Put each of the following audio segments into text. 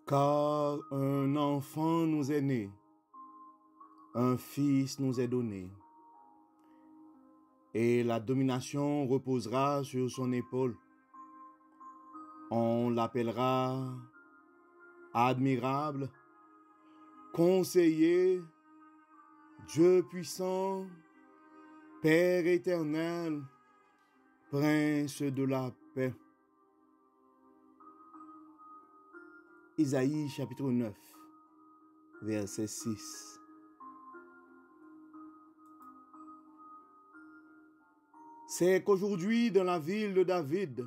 Car un enfant nous est né, un fils nous est donné, et la domination reposera sur son épaule. On l'appellera admirable, conseiller, Dieu puissant, Père éternel, Prince de la paix. Isaïe chapitre 9, verset 6. C'est qu'aujourd'hui, dans la ville de David,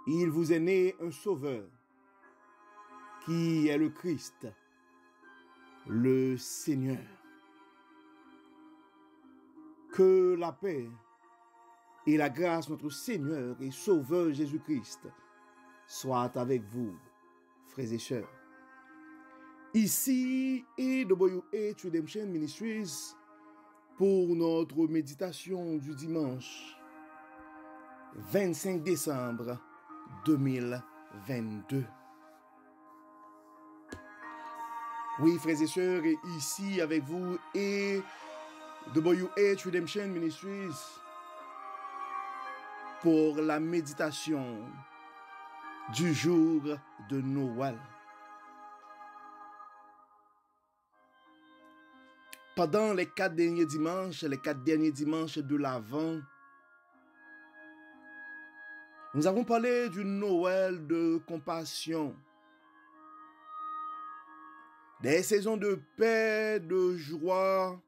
il vous est né un sauveur, qui est le Christ, le Seigneur. Que la paix et la grâce de notre Seigneur et Sauveur Jésus-Christ soient avec vous, frères et sœurs. Ici AWH Redemption Ministries pour notre méditation du dimanche 25 décembre 2022. Oui, frères et sœurs, et ici avec vous AWH Redemption Ministries pour la méditation du jour de Noël. Pendant les 4 derniers dimanches de l'Avent, nous avons parlé du Noël de compassion, des saisons de paix, de joie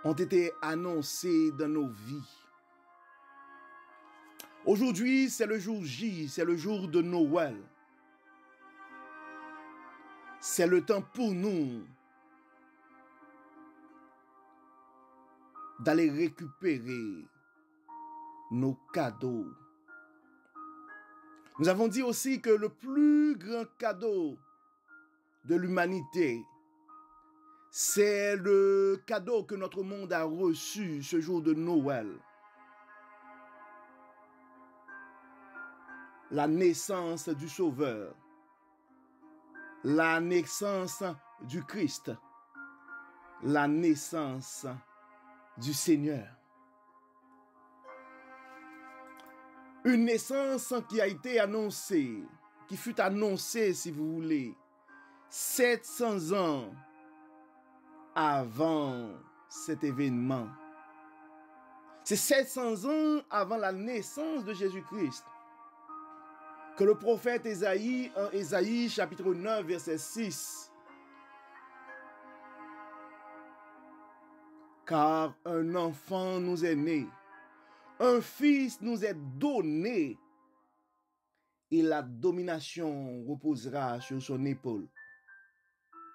ont été annoncées dans nos vies. Aujourd'hui, c'est le jour J, c'est le jour de Noël. C'est le temps pour nous d'aller récupérer nos cadeaux. Nous avons dit aussi que le plus grand cadeau de l'humanité, c'est le cadeau que notre monde a reçu ce jour de Noël. La naissance du Sauveur, la naissance du Christ, la naissance du Seigneur. Une naissance qui a été annoncée, qui fut annoncée, si vous voulez, 700 ans avant cet événement. C'est 700 ans avant la naissance de Jésus-Christ que le prophète Ésaïe, en Ésaïe chapitre 9, verset 6, car un enfant nous est né, un fils nous est donné, et la domination reposera sur son épaule.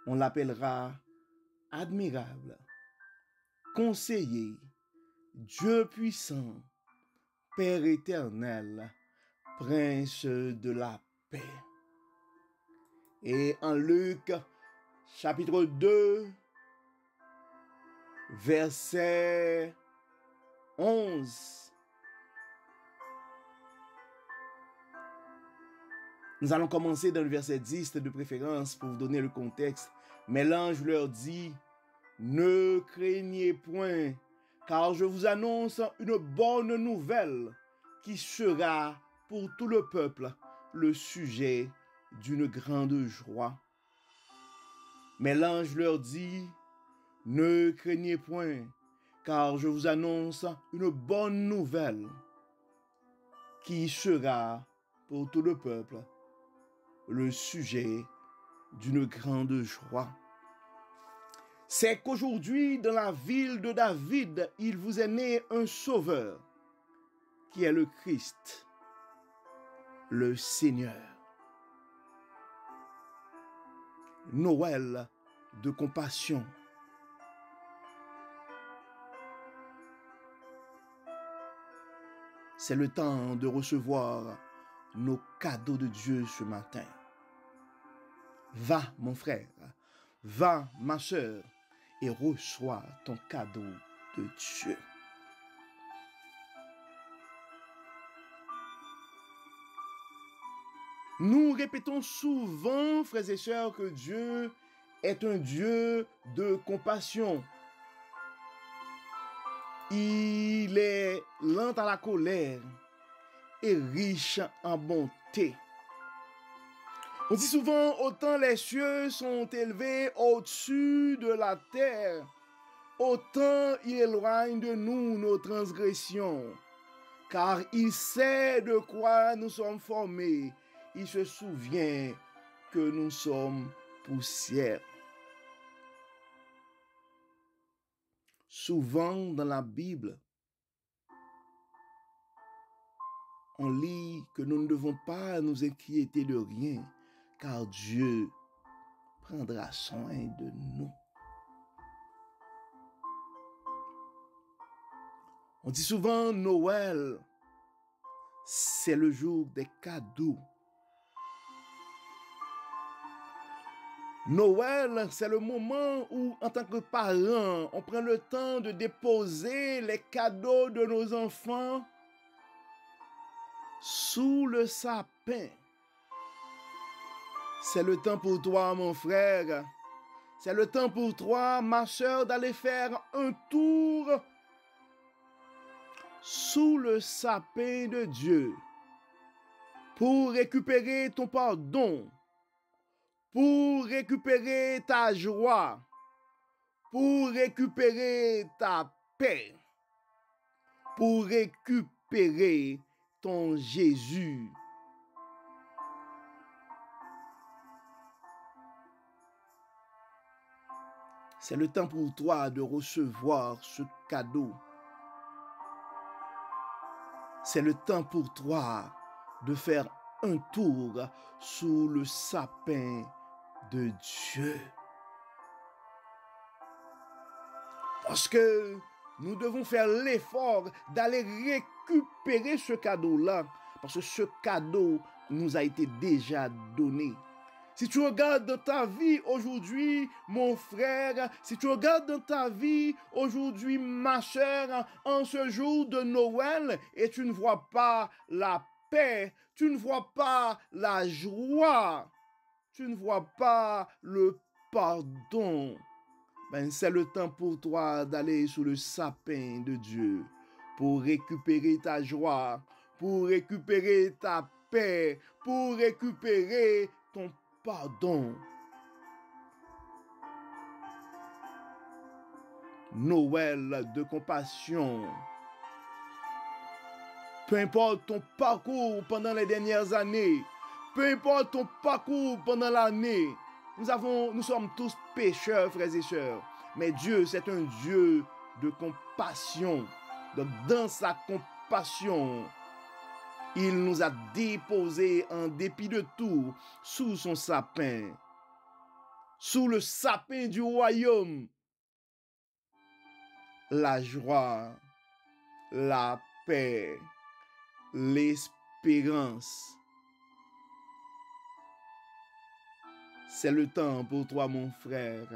On l'appellera admirable, conseiller, Dieu puissant, Père éternel, Prince de la paix. Et en Luc chapitre 2, verset 11, nous allons commencer dans le verset 10 de préférence pour vous donner le contexte. Mais l'ange leur dit, ne craignez point, car je vous annonce une bonne nouvelle qui sera pour tout le peuple le sujet d'une grande joie. Mais l'ange leur dit, ne craignez point, car je vous annonce une bonne nouvelle qui sera pour tout le peuple le sujet d'une grande joie. C'est qu'aujourd'hui, dans la ville de David, il vous est né un sauveur, qui est le Christ, le Seigneur. Noël de compassion. C'est le temps de recevoir nos cadeaux de Dieu ce matin. Va, mon frère, va, ma sœur, et reçois ton cadeau de Dieu. Nous répétons souvent, frères et sœurs, que Dieu est un Dieu de compassion. Il est lent à la colère et riche en bonté. On dit souvent, autant les cieux sont élevés au-dessus de la terre, autant il éloigne de nous nos transgressions. Car il sait de quoi nous sommes formés. Il se souvient que nous sommes poussière. Souvent dans la Bible, on lit que nous ne devons pas nous inquiéter de rien, car Dieu prendra soin de nous. On dit souvent Noël, c'est le jour des cadeaux. Noël, c'est le moment où, en tant que parents, on prend le temps de déposer les cadeaux de nos enfants sous le sapin. C'est le temps pour toi, mon frère. C'est le temps pour toi, ma soeur, d'aller faire un tour sous le sapin de Dieu pour récupérer ton pardon, pour récupérer ta joie, pour récupérer ta paix, pour récupérer ton Jésus. C'est le temps pour toi de recevoir ce cadeau. C'est le temps pour toi de faire un tour sous le sapin de Dieu. Parce que nous devons faire l'effort d'aller récupérer ce cadeau-là. Parce que ce cadeau nous a été déjà donné. Si tu regardes dans ta vie aujourd'hui, mon frère, si tu regardes dans ta vie aujourd'hui, ma chère, en ce jour de Noël, et tu ne vois pas la paix, tu ne vois pas la joie, tu ne vois pas le pardon, ben c'est le temps pour toi d'aller sous le sapin de Dieu pour récupérer ta joie, pour récupérer ta paix, pour récupérer ton pardon. Noël de compassion. Peu importe ton parcours pendant les dernières années, peu importe ton parcours pendant l'année, nous sommes tous pécheurs, frères et sœurs. Mais Dieu, c'est un Dieu de compassion. Donc, dans sa compassion, il nous a déposés en dépit de tout sous son sapin, sous le sapin du royaume. La joie, la paix, l'espérance. C'est le temps pour toi, mon frère.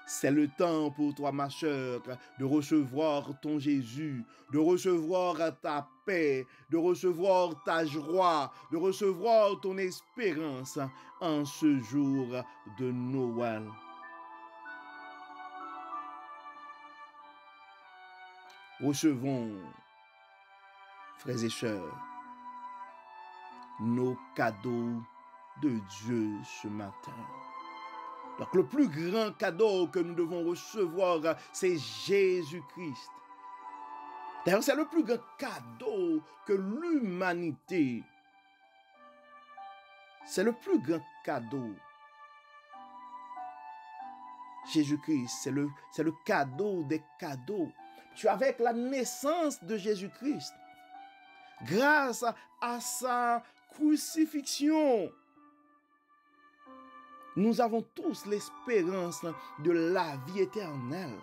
C'est le temps pour toi, ma soeur, de recevoir ton Jésus, de recevoir ta paix, de recevoir ta joie, de recevoir ton espérance en ce jour de Noël. Recevons, frères et sœurs, nos cadeaux de Dieu ce matin. Donc le plus grand cadeau que nous devons recevoir, c'est Jésus-Christ. D'ailleurs, c'est le plus grand cadeau que l'humanité. C'est le plus grand cadeau. Jésus-Christ, c'est le cadeau des cadeaux. Tu es avec la naissance de Jésus-Christ. Grâce à sa crucifixion, nous avons tous l'espérance de la vie éternelle.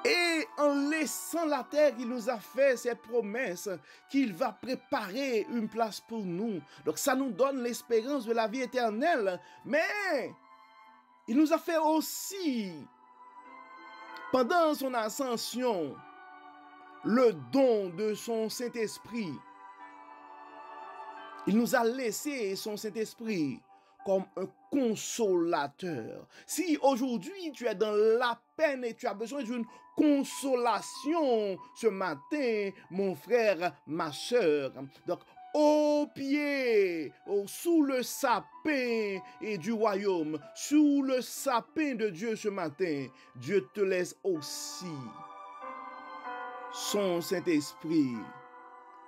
Et en laissant la terre, il nous a fait cette promesse qu'il va préparer une place pour nous. Donc ça nous donne l'espérance de la vie éternelle. Mais il nous a fait aussi, pendant son ascension, le don de son Saint-Esprit. Il nous a laissé son Saint-Esprit comme un consolateur. Si aujourd'hui tu es dans la peine et tu as besoin d'une consolation ce matin, mon frère, ma soeur, donc au pied, sous le sapin et du royaume, sous le sapin de Dieu ce matin, Dieu te laisse aussi son Saint-Esprit,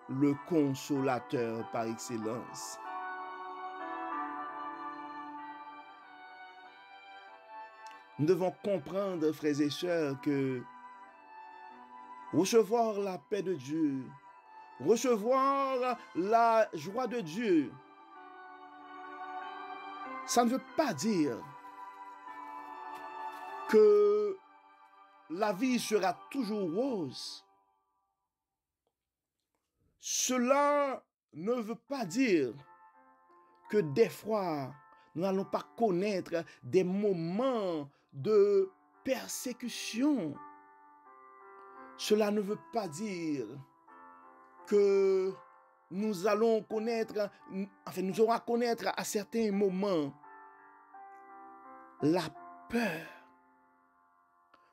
le consolateur par excellence. Nous devons comprendre, frères et sœurs, que recevoir la paix de Dieu, recevoir la joie de Dieu, ça ne veut pas dire que la vie sera toujours rose. Cela ne veut pas dire que des fois, nous n'allons pas connaître des moments de persécution. Cela ne veut pas dire que nous allons connaître, nous aurons à connaître à certains moments la peur.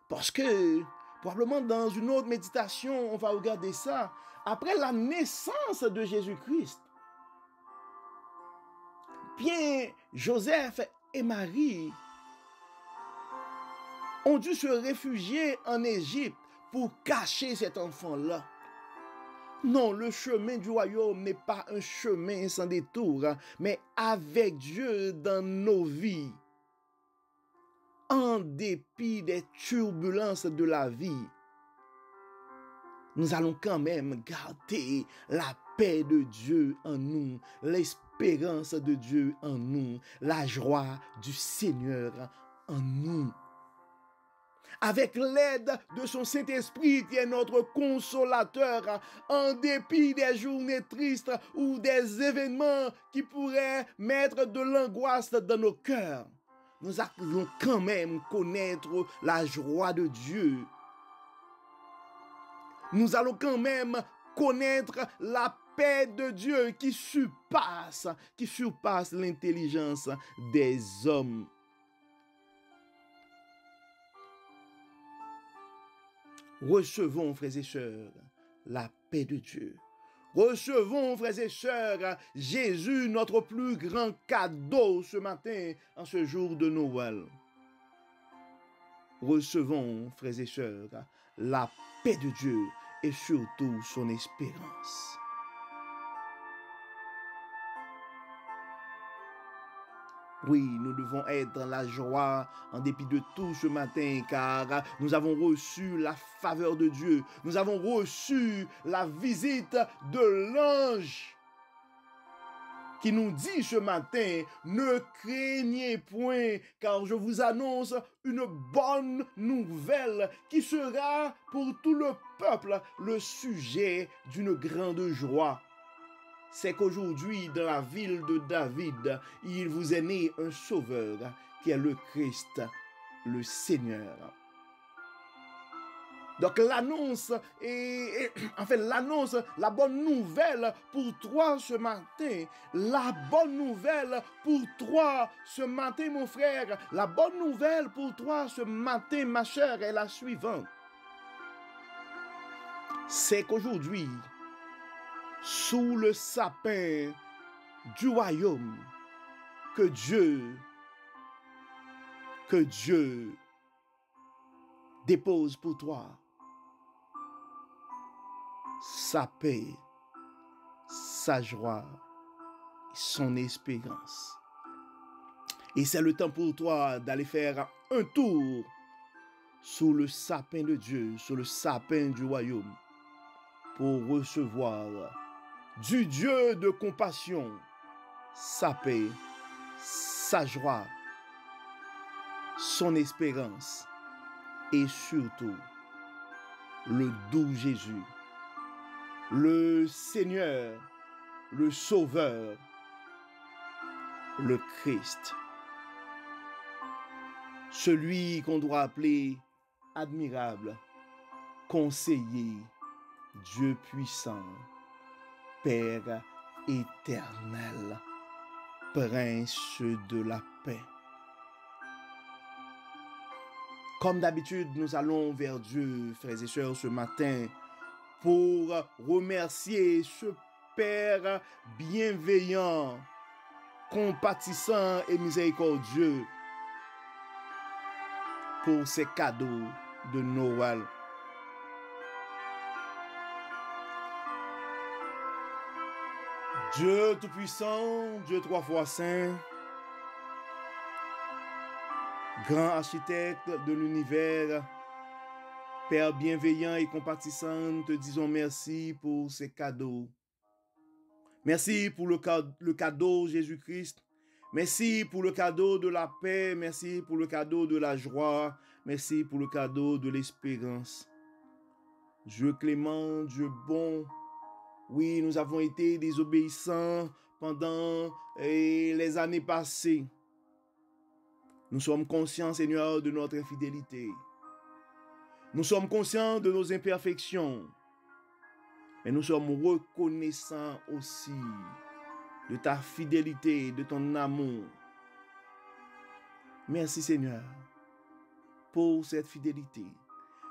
Parce que, probablement dans une autre méditation, on va regarder ça. Après la naissance de Jésus-Christ, bien Joseph et Marie ont dû se réfugier en Égypte pour cacher cet enfant-là. Non, le chemin du royaume n'est pas un chemin sans détour, mais avec Dieu dans nos vies, en dépit des turbulences de la vie, nous allons quand même garder la paix de Dieu en nous, l'espérance de Dieu en nous, la joie du Seigneur en nous. Avec l'aide de son Saint-Esprit qui est notre consolateur, en dépit des journées tristes ou des événements qui pourraient mettre de l'angoisse dans nos cœurs, nous allons quand même connaître la joie de Dieu. Nous allons quand même connaître la paix de Dieu qui surpasse l'intelligence des hommes. Recevons, frères et sœurs, la paix de Dieu. Recevons, frères et sœurs, Jésus, notre plus grand cadeau ce matin, en ce jour de Noël. Recevons, frères et sœurs, la paix de Dieu et surtout son espérance. Oui, nous devons être dans la joie en dépit de tout ce matin, car nous avons reçu la faveur de Dieu. Nous avons reçu la visite de l'ange qui nous dit ce matin, ne craignez point, car je vous annonce une bonne nouvelle qui sera pour tout le peuple le sujet d'une grande joie. C'est qu'aujourd'hui, dans la ville de David, il vous est né un sauveur qui est le Christ, le Seigneur. Donc l'annonce, la bonne nouvelle pour toi ce matin, la bonne nouvelle pour toi ce matin, mon frère, la bonne nouvelle pour toi ce matin, ma chère, est la suivante. C'est qu'aujourd'hui, sous le sapin du royaume, que Dieu dépose pour toi sa paix, sa joie, son espérance. Et c'est le temps pour toi d'aller faire un tour sous le sapin de Dieu, sous le sapin du royaume, pour recevoir du Dieu de compassion sa paix, sa joie, son espérance et surtout le doux Jésus, le Seigneur, le Sauveur, le Christ. Celui qu'on doit appeler admirable, conseiller, Dieu puissant, Père éternel, Prince de la paix. Comme d'habitude, nous allons vers Dieu, frères et sœurs, ce matin, pour remercier ce Père bienveillant, compatissant et miséricordieux pour ses cadeaux de Noël. Dieu Tout-Puissant, Dieu trois fois saint, grand architecte de l'univers, Père bienveillant et compatissant, te disons merci pour ces cadeaux. Merci pour le cadeau Jésus-Christ. Merci pour le cadeau de la paix. Merci pour le cadeau de la joie. Merci pour le cadeau de l'espérance. Dieu clément, Dieu bon. Oui, nous avons été désobéissants pendant les années passées. Nous sommes conscients, Seigneur, de notre infidélité. Nous sommes conscients de nos imperfections. Mais nous sommes reconnaissants aussi de ta fidélité, de ton amour. Merci Seigneur pour cette fidélité.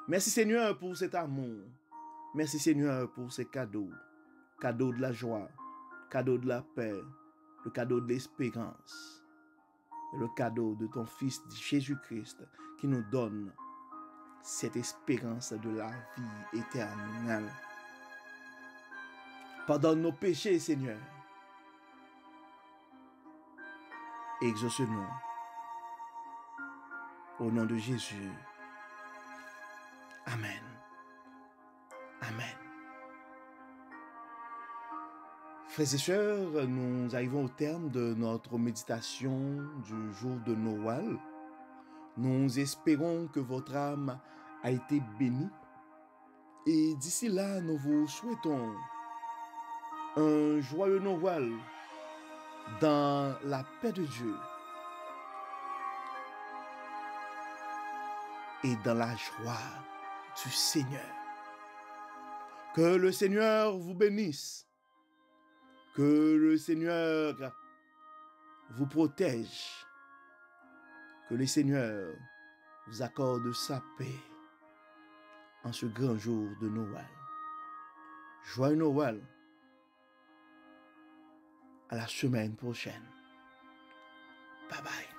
Merci Seigneur pour cet amour. Merci Seigneur pour ces cadeaux. Cadeau de la joie, cadeau de la paix, le cadeau de l'espérance. Et le cadeau de ton Fils Jésus-Christ qui nous donne cette espérance de la vie éternelle. Pardonne nos péchés, Seigneur. Exauce-nous. Au nom de Jésus. Amen. Amen. Frères et sœurs, nous arrivons au terme de notre méditation du jour de Noël. Nous espérons que votre âme a été bénie. Et d'ici là, nous vous souhaitons un joyeux Noël dans la paix de Dieu et dans la joie du Seigneur. Que le Seigneur vous bénisse. Que le Seigneur vous protège. Que le Seigneur vous accorde sa paix en ce grand jour de Noël. Joyeux Noël. À la semaine prochaine. Bye bye.